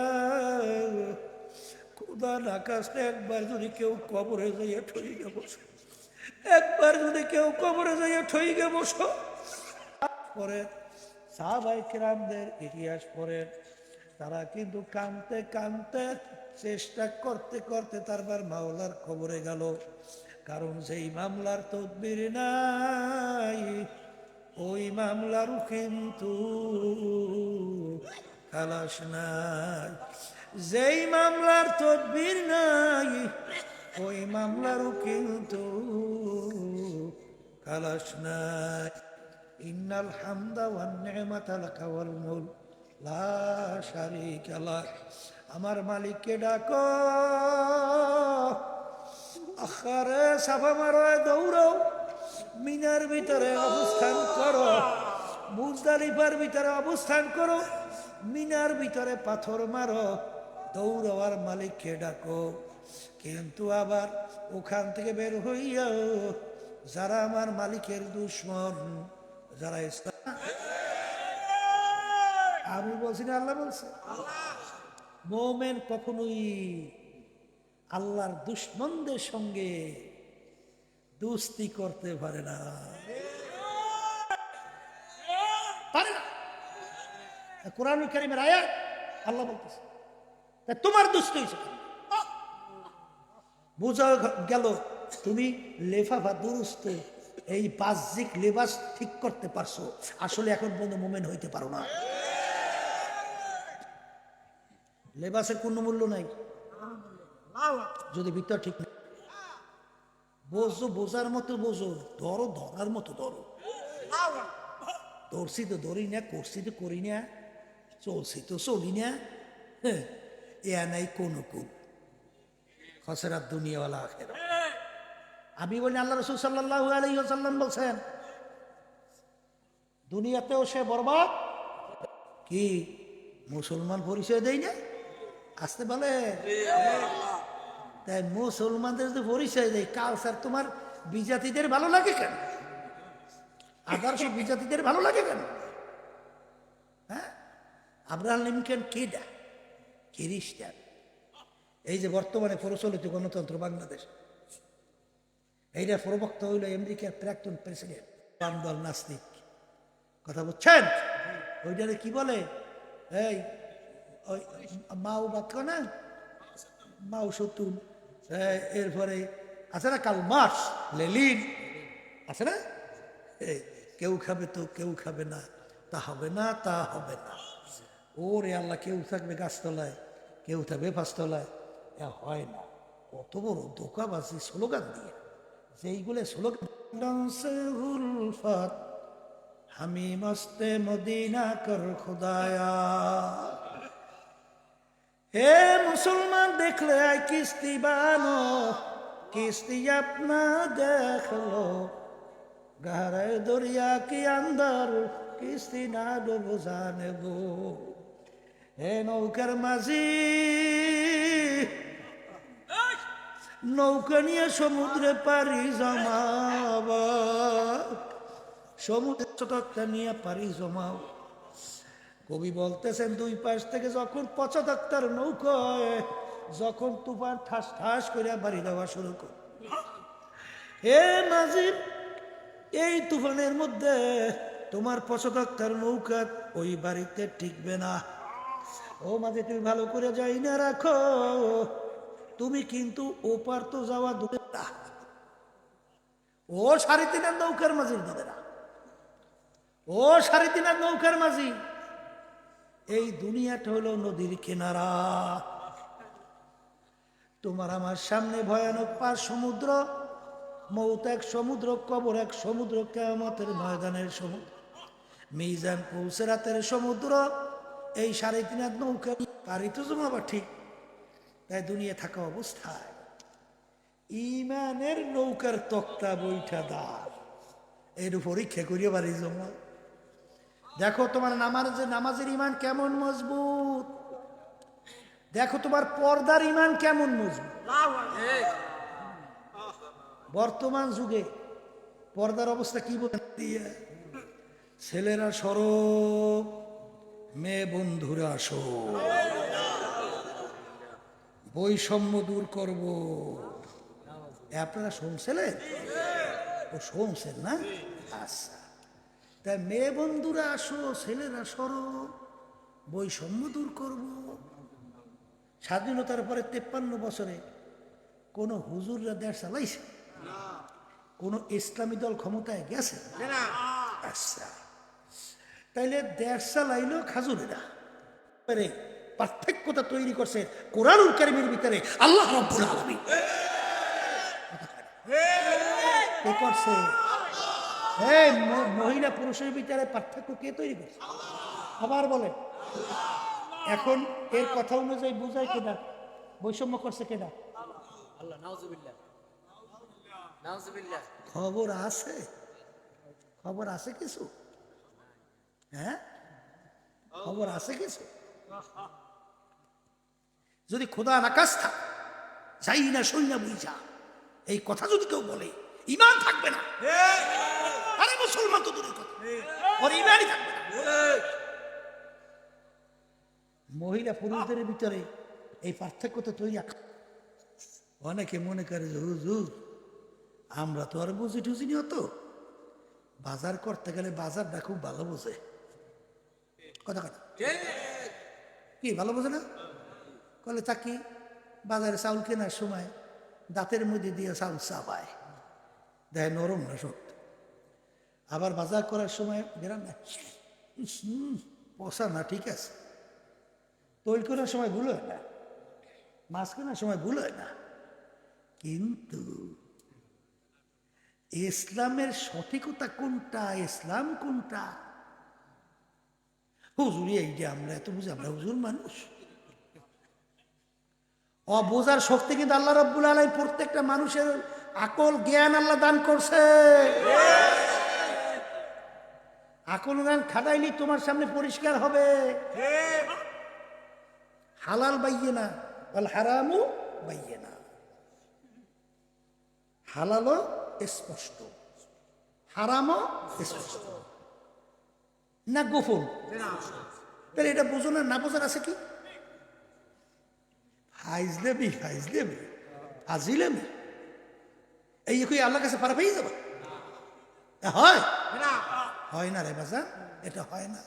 খোদা না কাছে একবার যদি কেউ কবরে যাইয়া ঠইকে বসো, একবার যদি কেউ কবরে যাইয়া ঠইকে বসো, পরে সাহাবায়ে কেরামদের ইতিহাস পড়ে, তারা কিন্তু কাঁদতে কাঁদতে চেষ্টা করতে করতে তারপর মাওলার কবরে গেল। কারণ যেই মামলার তদবির নাই, ওই মামলারও কিন্তু খালাস নাই। যেই মামলার তদবির নাই, ওই মামলারও কিন্তু খালাস নাই। ইন্নাল হামদা ওয়ান নি'মাতা লাকা ওয়াল মুলক লা শারীকা লাক। আমার মালিককে ডাকো, আখারে সাফা মারো, দৌড়াও, মিনার ভিতরে অবস্থান করো, মুজদালিফার ভিতরে অবস্থান করো, মিনার ভিতরে পাথর মারো, দৌড়াও আর মালিককে ডাকো। কিন্তু আবার ওখান থেকে বের হইয়াও যারা আমার মালিকের দুশমন, যারা আমি বলছি না, আল্লাহ বলছে, মোমেন কখনোই আল্লাহর দুশমনদের সঙ্গে দোস্তি করতে পারে না, পারে না। কোরআন কারীমের আয়াত আল্লাহ বলতেছে, তোমার দোস্তি হয়েছে। বোঝা গেল তুমি লেফাফা দুরুস্ত এই বাহ্যিক লেবাস ঠিক করতে পারছো, আসলে এখন পর্যন্ত মোমেন হইতে পারো না। লেবাসের কোনো মূল্য নাই যদি ভিতর ঠিক না। বোঝো, বোঝার মতো বোঝো, ধরো ধরার মতো ধরো। ধরছি তো ধরি না, করছি তো করি না, চলছি তো চলি না, এ নাই কোনো কুল খসরাত দুনিয়াওয়ালা আখেরা। আমি বলি আল্লাহ রাসূল সাল্লাল্লাহু আলাইহি ওয়াসাল্লাম বলছেন, দুনিয়াতেও সে বরবাদ। কি মুসলমান পরিচয় দেয় না? আসতে বলে তাই মুসলমানদের যদি পরিচয় দেয়, কালচার তোমার বিজাতিদের ভালো লাগে কেন? আদর্শ বিজাতিদের ভালো লাগে কেন? হ্যাঁ, আব্রাহাম লিঙ্কন কেডা? খ্রিস্টান। এই যে বর্তমানে প্রচলিত গণতন্ত্র বাংলাদেশ, এইটা প্রবক্তা হইল আমেরিকার প্রাক্তন প্রেসিডেন্ট দল নাস্তিক। কথা বুঝছেন? ওইটারে কি বলে? এই ওই মাও বাদ না, মাও সতুন, এরপরে আছে না কার্ল মার্কস, লেনিন আছে না, কেউ খাবে তো কেউ খাবে না, তা হবে না, তা হবে না। ওরে আল্লাহ, কেউ থাকবে গাছতলায়, কেউ থাকবে পাঁচতলায়, হয় না। কত বড় ধোকাবাজি স্লোগান দিয়ে, যেইগুলো স্লোগান হামি মস্তে মদিনা কর খুদায়া। হে মুসলমান দেখলে আই কিস্তি বানো, কিস্তি আপনা দেখলো, গহরায় দরিয়া কি আন্দার, কিস্তি না ডুবো জানে গো। হে নৌকার মাঝি, নৌকা নিয়ে সমুদ্রে পাড়ি জমাবা, সমুদ্রের চটকটা নিয়ে পাড়ি জমাও। কবি বলতেছেন, দুই পাশ থেকে যখন 75 নৌকায় যখন তুফান ঠাস ঠাস করে বাড়ি দেওয়া শুরু করে, হে মাঝি, এই তুফানের মধ্যে তোমার 75 নৌকা ওই বাড়িতে টিকবে না। ও মাঝি, তুমি ভালো করে যাই না রাখো, তুমি কিন্তু ওপার তো যাওয়া দূরে না। ও 3.5 নৌকার মাঝির দাদেরা, ও 3.5 নৌকার মাঝি, এই দুনিয়াটা হলো নদীর কিনারা। তোমার আমার সামনে ভয়ানক 5 সমুদ্র, মৌত এক সমুদ্র, কবর এক সমুদ্র, কিয়ামতের ময়দানের সমুদ্র, মিজান পুলসিরাতের সমুদ্র। এই 3.5 নৌকা পারি তো জমাবা ঠিক, তাই দুনিয়া থাকা অবস্থায় ইমানের নৌকার তক্তা বৈঠা দার, এর পরীক্ষা করিয়া বাড়ি জমা। দেখো তোমার নামাজের ইমান কেমন মজবুত, দেখো তোমার পর্দার ইমান কেমন মজবুত। বর্তমান যুগে পর্দার অবস্থা কি বলে দিয়ে, ছেলেরা সরো, মেয়ে বন্ধুরা আসো, বৈষম্য দূর করব। আপনারা শুনছিলেন? ও শুনছেন না? আচ্ছা, তাই মেয়ে বন্ধুরা আসো, ছেলেরা সরো, বৈষম্য দূর করব। স্বাধীনতার পরে 53 বছরে কোন হুজুররা দেশ চালাইছে? কোন ইসলামী দল ক্ষমতায় গেছে? আচ্ছা, তাইলে দেশ চালাইলো খাজুরেরা, পার্থক্যতা তৈরি করছে কোরআনুল কারীমের ভিতরে আল্লাহ রাব্বুল আলামিন। কে করছে? এই মহিলা পুরুষের ভিতরে পার্থক্য কে তৈরি করছে? আবার বলে, এখন এর কথা অনুযায়ী বুঝায় কেনা বৈষম্য করছে কেনা? আল্লাহ। নাউজুবিল্লাহ, নাউজুবিল্লাহ। খবর আছে? খবর আছে কিছু? হ্যাঁ, খবর আছে কিছু? যদি খোদা নাকাশ থাক, যাই না সই না বুঝা, এই কথা যদি কেউ বলে ঈমান থাকবে না। আরে মুসলমান তো দূরের কথা, ওর ঈমানই থাকবে না। মহিলা পুরুষদের ভিতরে এই পার্থক্য তো তৈরি। অনেকে মনে করে যে হুজুর আমরা তো আর বুঝি টুঝিনি, হতো বাজার করতে গেলে বাজারটা খুব ভালো বোঝে। কথা কথা কি ভালো বোঝে না? বলে তাকি বাজারে চাউল কেনার সময় দাঁতের মধ্যে দিয়ে চাউল চাপায়, দেয় নরম না সত্য। আবার বাজার করার সময় গেলাম না, পচা না, ঠিক আছে। তৈল করার সময় ভুল হয় না, মাছ কেনার সময় ভুল হয় না। কিন্তু ইসলামের সঠিকতা কোনটা, ইসলাম কোনটা? হুজুরি এইটা আমরা এত বুঝি, আমরা হুজুর মানুষ। অবোঝার শক্তি কিন্তু আল্লাহ রাব্বুল আলামিন প্রত্যেকটা মানুষের আকল জ্ঞান আল্লাহ দান করছে। আকল জ্ঞান খাটাইলি তোমার সামনে পরিষ্কার হবে। হালাল বাইয়িনা ওয়াল হারামু বাইয়িনা, হালালও স্পষ্ট, হারামও স্পষ্ট, না গোপন? তাহলে এটা বুঝো না, না বোঝার আছে কি? ফাইজলেমি, ফাইজলেমি, ফাজিলেমি, এই কই আল্লাহর কাছে পারা পেয়ে যাবে? হয়? হয় না রে বাজা, এটা হয় না।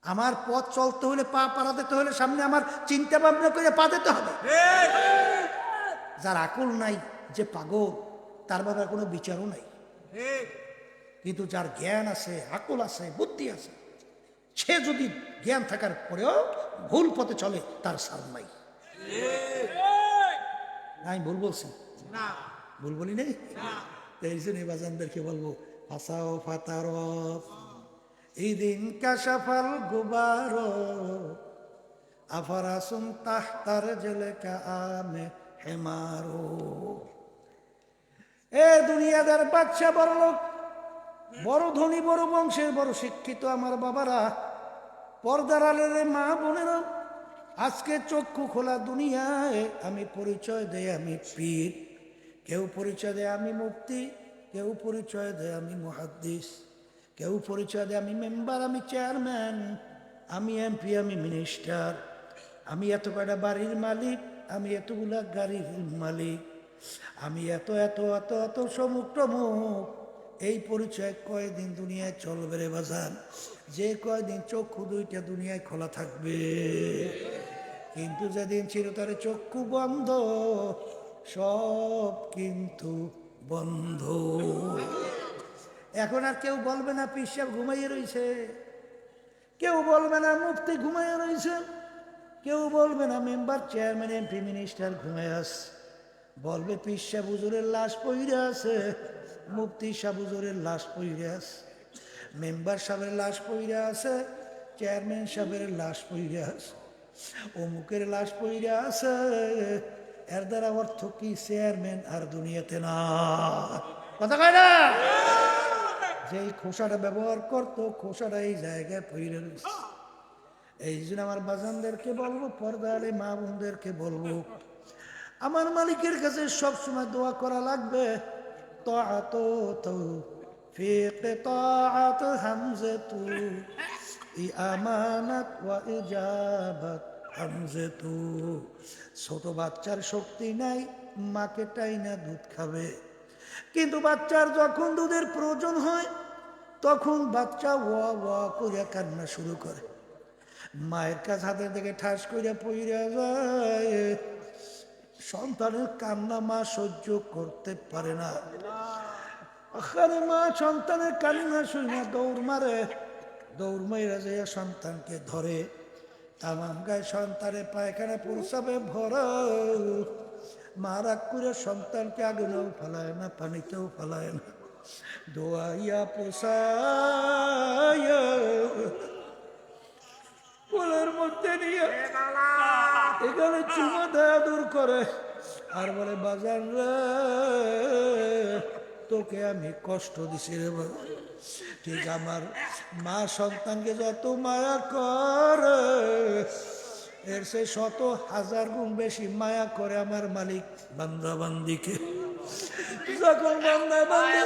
আমার পথ চলতে হলে, পা পাড়া দিতে হলে সামনে আমার চিন্তা ভাবনা করে পা দিতে হবে। যার আকল নাই, যে পাগল, তার বাবার কোনো বিচারও নাই। কিন্তু যার জ্ঞান আছে, আকল আছে, বুদ্ধি আছে, সে যদি জ্ঞান থাকার পরেও ভুল পথে চলে, তার সার নাই। আমি ভুল বলছি? ভুল বলি নেই। এই জন্য বাজানদেরকে বলবো, ফাসাও ফাতার ইদিন কাশাফাল গুবার আফারাসুম তাহতার জেলেকা আমে হেমারো। এ দুনিয়াদার বাদশা, বড় লোক, বড় ধনী, বড় বংশের, বড় শিক্ষিত আমার বাবারা, পর্দার আলের মা বোনেরা, আজকে চক্ষু খোলা দুনিয়ায় আমি পরিচয় দেই আমি পীর, কেউ পরিচয় দেয় আমি মুফতি, কেউ পরিচয় দেয় আমি মুহাদ্দিস, কেউ পরিচয় দেয় আমি মেম্বার, আমি চেয়ারম্যান, আমি এমপি, আমি মিনিস্টার, আমি এত কয়টা বাড়ির মালিক, আমি এতগুলা গাড়ির মালিক, আমি এত এত এত এত সমুখ টমুক। এই পরিচয় কয়দিন দুনিয়ায় চলবে রে বাজান? যে কয়দিন চক্ষু দুইটা দুনিয়ায় খোলা থাকবে। কিন্তু যেদিন চিরতরে চক্ষু বন্ধ, সব কিন্তু বন্ধ। এখন আর কেউ বলবে না পীর সাহেব ঘুমাইয়ে রয়েছে, কেউ বলবে না মুফতি ঘুমাইয়ে রয়েছে, কেউ বলবে না মেম্বার, চেয়ারম্যান, এমপি, মিনিস্টার ঘুমায় আছে। বলবে পীর সাহেব হুজুরের লাশ পইরে আছে, মুফতি সাহেব হুজুরের লাশ পইরে আছে, মেম্বার সাহেবের লাশ পইরে আছে, চেয়ারম্যান সাহেবের লাশ পইরে আছে, অমুকের লাশ পইরে আছে। এর দ্বারা অর্থ কি? চেয়ারম্যান আর দুনিয়াতে না। কথা কয় না? যেই খোসাটা ব্যবহার করতো, খোসাটা এই জায়গায় পইরে রয়েছে। এই জন্য আমার বাজানদেরকে বলবো, পর্দারে মা বোনদেরকে বলবো, আমার মালিকের কাছে সবসময় দোয়া করা লাগবে। طاعته في قطاعة همزة আমানত ওয়া ইজাবাত হামজাতু। ছোট বাচ্চার শক্তি নাই, মাকে টাইনা দুধ খাবে, কিন্তু বাচ্চার যখন দুধের প্রয়োজন হয় তখন বাচ্চা ওয়া ওয়া করে কান্না শুরু করে। মায়ের কাছে হাতে থেকে ঠাস করে পইরা যায়, সন্তানের কান্না মা সহ্য করতে পারে না। আরে মা সন্তানের কান্না শুনে দৌড় মারে, দৌড় মাইরা যায় সন্তানকে ধরে, তামাম গায়ে সন্তানের পায়খানা প্রসাবে ভরা। মা রাগ করে সন্তানকে আগুনেও ফেলায় না, পানিতেও ফেলায় না, দোয়াইয়া পোষাইয়া কোলের মধ্যে নিয়ে এখানে চুমা দেয়া দূর করে আর বলে, বাজার রে তোকে আমি কষ্ট দিছি রে বাবা। ঠিক আমার মা সন্তানকে যত মায়া করে, এর সে শত হাজার গুণ বেশি মায়া করে আমার মালিক বান্দা বান্দিকে। যখন বান্দা বান্দি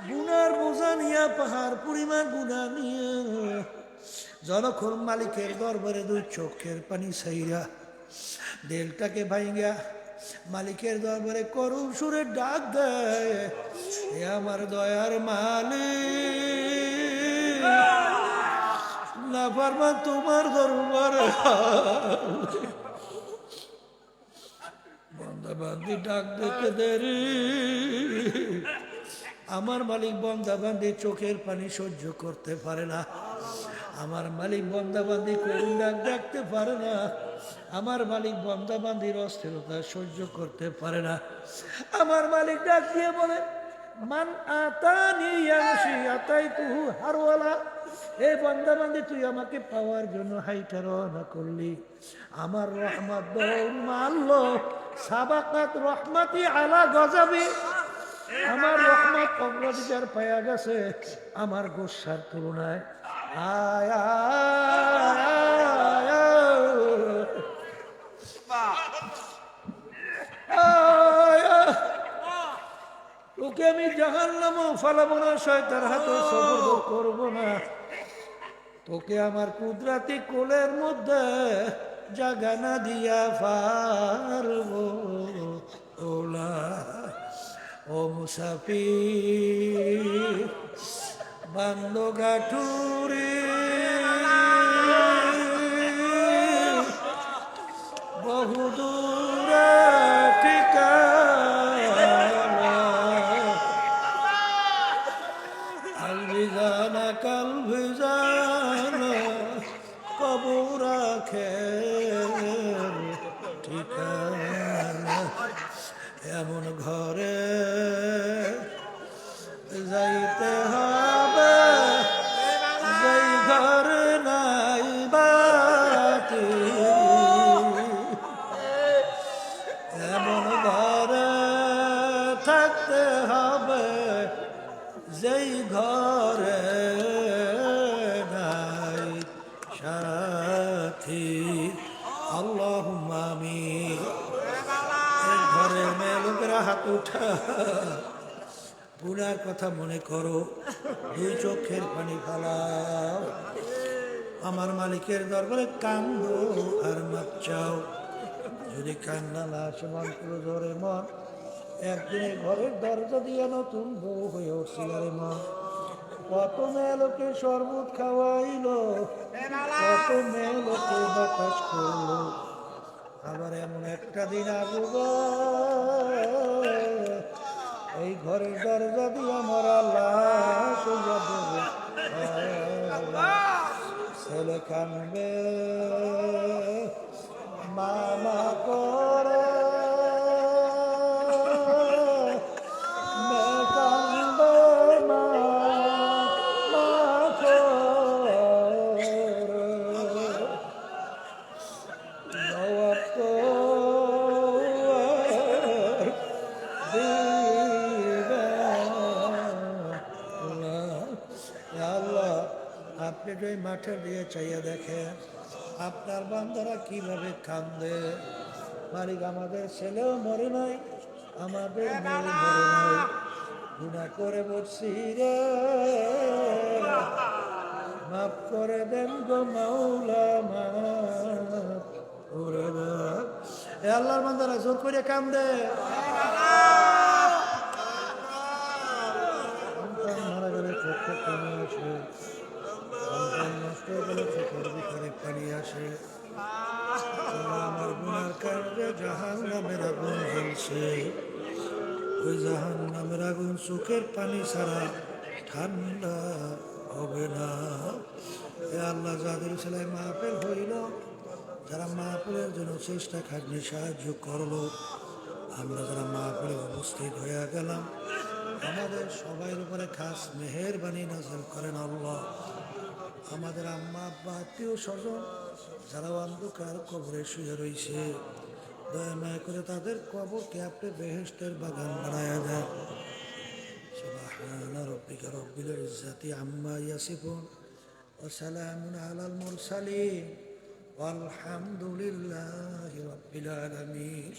গুনার বোঝা নিয়ে, পাহাড় পরিমাণ গুণা নিয়ে যখন মালিকের দরবারে দুই চোখের পানি ছাইরা দেলটাকে ভাইঙ্গা মালিকের দরবারে করুণ সুরে ডাক দেয়, এ আমার দয়ার মালিক, না পারবা তোমার দরবারে। বন্দা বান্দি ডাক দেখে দেরি, আমার মালিক বন্দা বান্দি চোখের পানি সহ্য করতে পারে না, আমার মালিক বন্দা বান্দি করুণ ডাক দেখতে পারে না, আমার মালিক বন্দা বান্দির অস্থিরতা সহ্য করতে পারে না। আমার মালিক ডাক দিয়ে বলে, মান আতানি ইয়ামশি আতাইতুহু হারওয়ালা। এই বন্দা বান্দি, তুই আমাকে পাওয়ার জন্য হাইটা রওনা করলি, আমার রহমত দৌড় মারলো, সাবাকাত রহমতি আলা গজাবি, আমার রহমত অগ্রাধিকার পাওয়া গেছে আমার গোসার তুলনায়। আয় তোকে আমি জাহান্নামও ফালাবো না, শয়তান হাতে সবর করবো না, তোকে আমার কুদরাতি কোলের মধ্যে জাগানা দিয়া পারবো ওলা। ও মুসাফির বান্দো গাঠুরি বহুদূরে ঠিকানা, আলভিজানা কালভিজানা কবর আখের ঠিকানা। এমন ঘরে যাইতে হবে যেই ঘরে নাই বাতি, এমন ঘরে থাকতে হবে যেই ঘরে নাই সাথী। আল্লাহুম্মা আমিন। এই ঘরের মেয়ে লোকেরা হাত উঠা, গুনার কথা মনে করো, দুই চোখের পানি ফালাও, আমার মালিকের দরবারে কান্দো আর মাপ চাও। যদি কান্না না আসে, মন পুরো ধরে মন, একদিনে ঘরের দরজা দিয়ে নতুন বউ হয়ে উঠছিল রে মন। কত মেয়ে লোকে শরবত খাওয়াইলো, কত মেয়ে লোকে বাতাস করলো, আবার এমন একটা দিন আসবে এই ঘরের দরজা দিয়ে মরা লাশ হইয়া দেবে। ছেলে কানবে মামা করে, মেয়ে কানবে মামা করে, জবাব তো আপনি তো এই মাঠের দিয়ে চাইয়া দেখেন আপনার বান্দারা কিভাবে কান্দে। মালিক, আমাদের ছেলেও মরে নাই, আমাদের মেয়ে মরে নাই, গুনাহ করে বসছি রে, মাফ করে দেন গো মাওলা, মাফ করে দেন। এ আল্লাহর বান্দারা জোর করে কান্দে। সন্তান মারা গেলে চোখে পানি আসে, সন্তান নষ্ট হয়ে গেলে চোখের ভিতরে পানি আসে। আমার গুনার কারণে জাহান নামের আগুন জ্বলছে, ওই জাহান নামের আগুন চোখের পানি ছাড়া ঠান্ডা হবে না। এ আল্লাহ, যাদের ছেলে মাহফিল হইল, যারা মাহফিলের জন্য চেষ্টা খাটনি সাহায্য করলো, আমরা যারা মাহফিলে উপস্থিত হয়ে গেলাম, আমাদের সবাইয়ের উপরে খাস মেহেরবানি নাযিল করেন আল্লাহ। আমাদের আম্মা আব্বা আত্মীয় স্বজন যারা অন্ধকার কবরে শুয়ে রয়েছে, দয়া মায়া করে তাদের কবরকে আপনি বেহেশতের বাগান বানায়া দেন। সুবহানা রাব্বিকা রাব্বিল ইজ্জাতি আম্মা ইয়াসিফুন ওয়া সালামুন আলাল মুরসালিন ওয়ালহামদুলিল্লাহি রাব্বিল আলামিন।